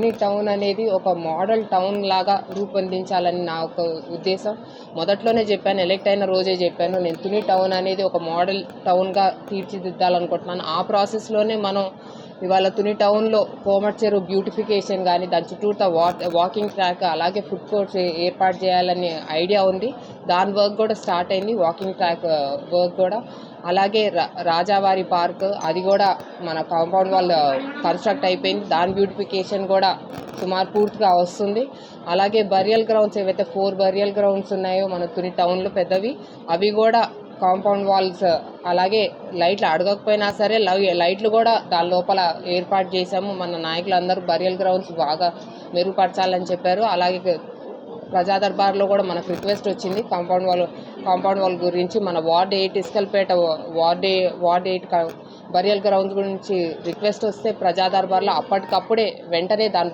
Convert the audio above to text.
Tuni town అనేది ఒక model town లాగా రూపొందించాలని నా ఒక ఉద్దేశం. మొదట్లోనే చెప్పాను, ఎలక్ట్ అయిన రోజే చెప్పాను, నేను తుని టౌన్ అనేది ఒక మోడల్ టౌన్గా తీర్చిదిద్దాలనుకుంటున్నాను. ఆ ప్రాసెస్లోనే మనం ఇవాళ తుని టౌన్లో కోమటి చెరువు బ్యూటిఫికేషన్ కానీ, దాని చుట్టూతా వాకింగ్ ట్రాక్, అలాగే ఫుడ్ కోర్ట్స్ ఏర్పాటు చేయాలనే ఐడియా ఉంది. దాని వర్క్ కూడా స్టార్ట్ అయింది, వాకింగ్ ట్రాక్ వర్క్ కూడా. అలాగే రాజావారి పార్క్, అది కూడా మన కాంపౌండ్ వాల్ కన్స్ట్రక్ట్ అయిపోయింది, దాని బ్యూటిఫికేషన్ కూడా సుమారు పూర్తిగా వస్తుంది. అలాగే బరియల్ గ్రౌండ్స్, ఏవైతే 4 బరియల్ గ్రౌండ్స్ ఉన్నాయో మన తుని టౌన్లో పెద్దవి, అవి కూడా కాంపౌండ్ వాల్స్, అలాగే లైట్లు అడగకపోయినా సరే లైట్లు కూడా దాని లోపల ఏర్పాటు చేశాము. మన నాయకులందరూ బరియల్ గ్రౌండ్స్ బాగా మెరుగుపరచాలని చెప్పారు. అలాగే ప్రజా దర్బార్లో కూడా మనకు రిక్వెస్ట్ వచ్చింది కాంపౌండ్ వాల్ గురించి. మన వార్డ్ 8 ఇస్కల్పేట వార్డ్ 8 బరియల్ గ్రౌండ్స్ గురించి రిక్వెస్ట్ వస్తే ప్రజా దర్బార్లో అప్పటికప్పుడే వెంటనే దాని